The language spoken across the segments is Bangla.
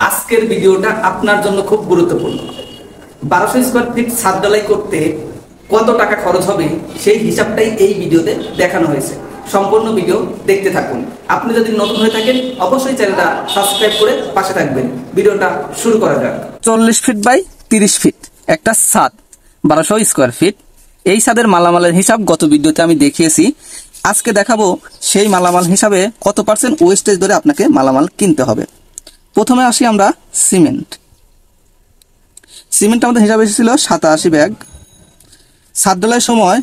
আজকের ভিডিওটা আপনার জন্য খুব গুরুত্বপূর্ণ। 1200 স্কয়ার ফিট ছাদ ঢালাই করতে কত টাকা খরচ হবে সেই হিসাবটাই এই ভিডিওতে দেখানো হয়েছে। সম্পূর্ণ ভিডিও দেখতে থাকুন। আপনি যদি নতুন হয়ে থাকেন অবশ্যই চ্যানেলটা সাবস্ক্রাইব করে পাশে থাকবেন। ভিডিওটা শুরু করা যাক। 40 ফিট বাই 30 ফিট একটা ছাদ, 1200 স্কয়ার ফিট। এই ছাদের মালামালের হিসাব গত ভিডিওতে আমি দেখিয়েছি। আজকে দেখাবো সেই মালামাল হিসাবে কত পার্সেন্ট ওয়েস্টেজ ধরে আপনাকে মালামাল কিনতে হবে। প্রথমে আসি আমরা সিমেন্ট। সিমেন্ট আমাদের হিসাবে এসেছিল 87 ব্যাগ। ছাদ ঢালাইয়ের সময়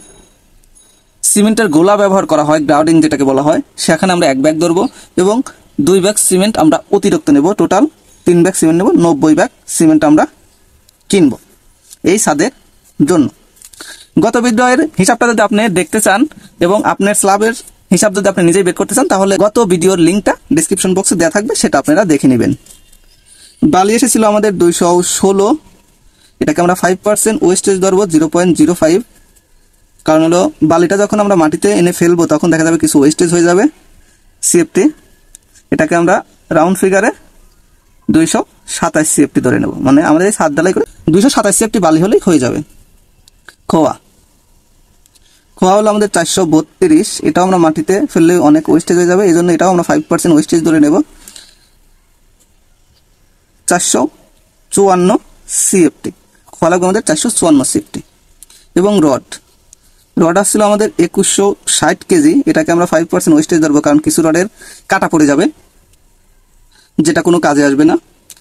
সিমেন্টের গোলা ব্যবহার করা হয়, গ্রাউডিং যেটাকে বলা হয়, সেখানে আমরা 1 ব্যাগ ধরবো এবং 2 ব্যাগ সিমেন্ট আমরা অতিরিক্ত নেব। টোটাল 3 ব্যাগ সিমেন্ট নেব, 90 ব্যাগ সিমেন্ট আমরা কিনবো এই ছাদের জন্য। গত ভিডিওর হিসাবটা যদি আপনি দেখতে চান এবং আপনার স্ল্যাবের হিসাব যদি আপনি নিজেই বের করতে চান তাহলে গত ভিডিওর লিঙ্কটা ডেসক্রিপশন বক্সে দেওয়া থাকবে, সেটা আপনারা দেখে নেবেন। বালি এসেছিল আমাদের 216। এটাকে আমরা 5% ওয়েস্টেজ ধরবো, 0.05। কারণ হলো বালিটা যখন আমরা মাটিতে এনে ফেলবো তখন দেখা যাবে কিছু ওয়েস্টেজ হয়ে যাবে সিএফটি। এটাকে আমরা রাউন্ড ফিগারে 227 সিএফটি ধরে নেব, মানে আমাদের এই ছাদ ঢালাই করে 227 সিএফটি বালি হলেই হয়ে যাবে। খোয়া হলো আমাদের 432। এটাও আমরা মাটিতে ফেললে অনেক ওয়েস্টেজ হয়ে যাবে, এই জন্য এটাও আমরা 5% ওয়েস্টেজ ধরে নেব, 454 সিএফটি। খোয়া লাগবে আমাদের 454 সিএফটি। এবং রড আসছিল আমাদের 2160 কেজি। এটাকে আমরা 5% ওয়েস্টেজ ধরবো, কারণ কিছু রডের কাটা পড়ে যাবে যেটা কোনো কাজে আসবে না।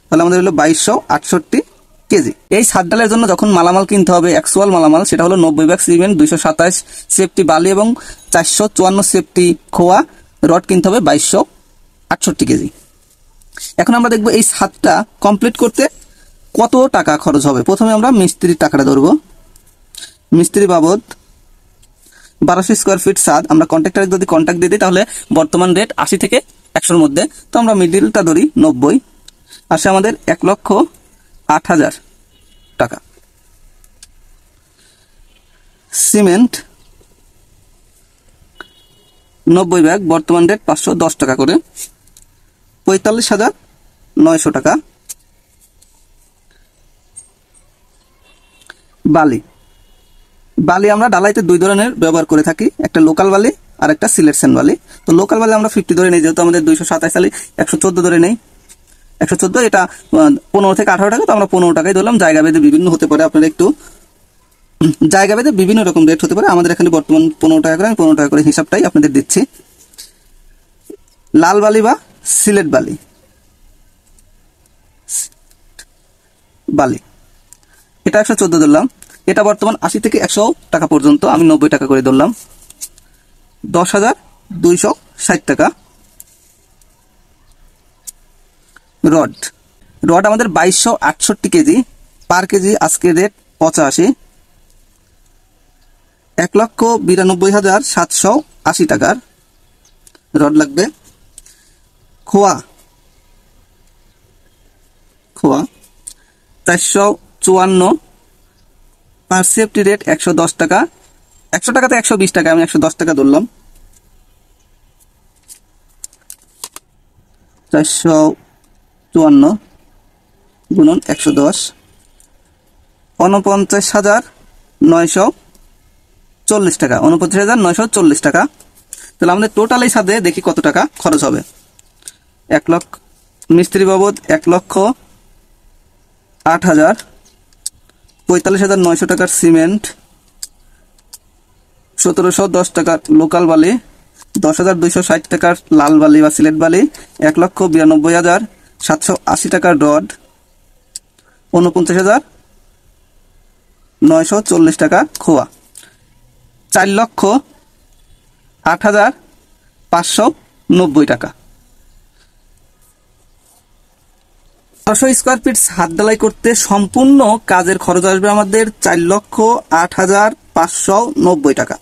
তাহলে আমাদের হলো 2268 কেজি। এই ছাদ ঢালাইয়ের জন্য যখন মালামাল কিনতে হবে, অ্যাকচুয়াল মালামাল, সেটা হলো 90 ব্যাগ সিমেন্ট, 227 সেফটি বালি এবং 454 সেফটি খোয়া। রড কিনতে হবে 2268 কেজি। এখন আমরা দেখবো এই ছাদটা কমপ্লিট করতে কত টাকা খরচ হবে। প্রথমে আমরা মিস্ত্রির টাকাটা ধরবো। মিস্ত্রি বাবদ 1200 স্কয়ার ফিট ছাদ, আমরা কন্ট্রাক্টরে যদি কন্ট্রাক্ট দিয়ে দিই তাহলে বর্তমান রেট 80 থেকে 100-র মধ্যে, তো আমরা মিডিলটা ধরি 90। আসে আমাদের 1,08,000 টাকা। সিমেন্ট 90 ব্যাগ, বর্তমান রেট 510 টাকা করে, 45,900 টাকা। বালি আমরা ডালাইতে 2 ধরনের ব্যবহার করে থাকি, একটা লোকাল বালি আর একটা সিলেকশন বালি। তো লোকাল বালি আমরা 50 ধরে নেই, যেহেতু আমাদের 227 সালে 114 ধরে নেই। 114 এটা 15 থেকে 18 টাকা, তো আমরা 15 টাকাই ধরলাম। জায়গা ভেদে বিভিন্ন হতে পারে, আপনারা একটু জায়গা ভেদে বিভিন্ন রকম রেট হতে পারে। আমাদের এখানে বর্তমান 15 টাকা করে, আমি 15 টাকা করে হিসাবটাই আপনাদের দিচ্ছি। লাল বালি বা সিলেট বালি এটা 114 ধরলাম। এটা বর্তমান 80 থেকে 100 টাকা পর্যন্ত, আমি 90 টাকা করে ধরলাম, 10,260 টাকা। রড আমাদের 2268 কেজি, পার কেজি আজকের রেট 85, 1,92,780 টাকার রড লাগবে। খোয়া 454, পার সেফটি রেট 110 টাকা। 100 টাকাতে 120 টাকা, আমি 110 টাকা ধরলাম। 454 গুণন 110, 49,940 টাকা। 49,940 টাকা। তাহলে আমাদের টোটাল এই সাথে দেখি কত টাকা খরচ হবে। 1 লক্ষ মিস্ত্রি বাবদ 1,08,000, 45,900 টাকার সিমেন্ট, 1,710 টাকার লোকাল বালি, 10,260 টাকার লাল বালি বা সিলেট বালি, 1,92,780 টাকার রড, 49,940 টাকা খোয়া, 4,08,590 টাকা। 1200 স্কয়ার ফিট ছাদ ঢালাই করতে সম্পূর্ণ কাজের খরচ আসবে আমাদের 4,08,590 টাকা।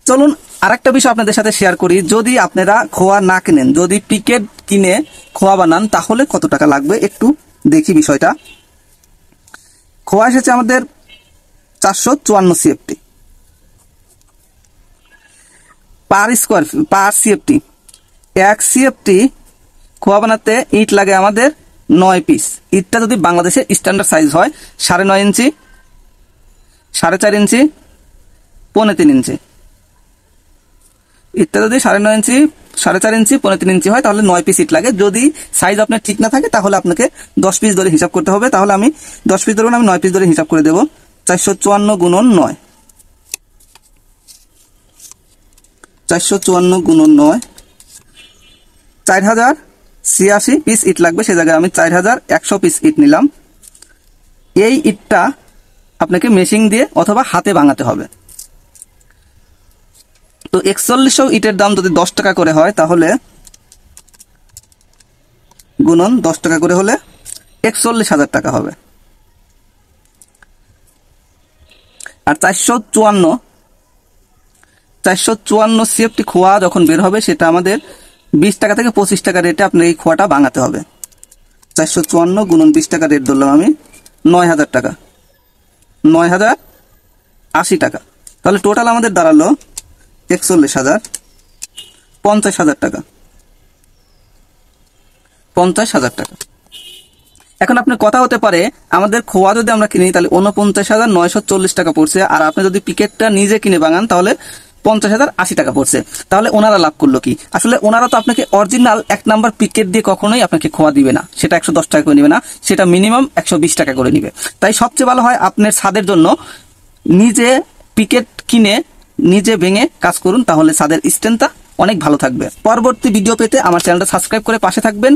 চলুন আরেকটা বিষয় আপনাদের সাথে শেয়ার করি। যদি আপনারা খোয়া না কিনেন, যদি পিকেট কিনে খোয়া বানান, তাহলে কত টাকা লাগবে একটু দেখি বিষয়টা। খোয়া এসেছে আমাদের 454 সিএফটি, পার সিএফটি 1 সিএফটি খোয়া বানাতে ইট লাগে আমাদের 9 পিস। ইটটা যদি বাংলাদেশের স্ট্যান্ডার্ড সাইজ হয় 9.5 ইঞ্চি, 4.5 ইঞ্চি, 3.5 ইঞ্চি। ইটটা যদি 9.5 ইঞ্চি, 4.5 ইঞ্চি, 3.5 ইঞ্চি হয় তাহলে 9 পিস ইট লাগে। যদি সাইজ আপনার ঠিক না থাকে তাহলে আপনাকে 10 পিস ধরে হিসাব করতে হবে। তাহলে আমি 10 পিস ধরুন, আমি 9 পিস ধরে হিসাব করে দেব। 454 গুণন 9, 454 গুণন 9, 4086 পিস ইট লাগবে। সে জায়গায় আমি 4100 পিস ইট নিলাম। এই ইটটা আপনাকে মেশিন দিয়ে অথবা হাতে ভাঙাতে হবে। তো 4100 ইটের দাম যদি 10 টাকা করে হয় তাহলে গুণন 10 টাকা করে হলে 41,000 টাকা হবে। আর 454 সিএফটি খোয়া যখন বের হবে সেটা আমাদের 20 টাকা থেকে 25 টাকা রেটে আপনার এই খোয়াটা ভাঙাতে হবে। 454 গুণন 20 টাকা রেট ধরলাম আমি, 9,000 টাকা, 9,080 টাকা। তাহলে টোটাল আমাদের দাঁড়ালো 41,000, 50,000 টাকা, 50,000 টাকা। এখন আপনার কথা হতে পারে আমাদের খোয়া যদি আমরা কিনি তাহলে 49,940 টাকা পড়ছে, আর আপনি যদি পিকেটটা নিজে কিনে বাঙান তাহলে 50,080 টাকা পড়ছে। তাহলে ওনারা লাভ করলো কি? আসলে ওনারা তো আপনাকে অরিজিনাল 1 নাম্বার পিকেট দিয়ে কখনোই আপনাকে খোয়া দিবে না, সেটা 110 টাকা করে নিবে না, সেটা মিনিমাম 120 টাকা করে নিবে। তাই সবচেয়ে ভালো হয় আপনার ছাদের জন্য নিজে পিকেট কিনে নিজে ভেঙে কাজ করুন, তাহলে ছাদের স্ট্রেংথটা অনেক ভালো থাকবে। পরবর্তী ভিডিও পেতে আমার চ্যানেলটা সাবস্ক্রাইব করে পাশে থাকবেন।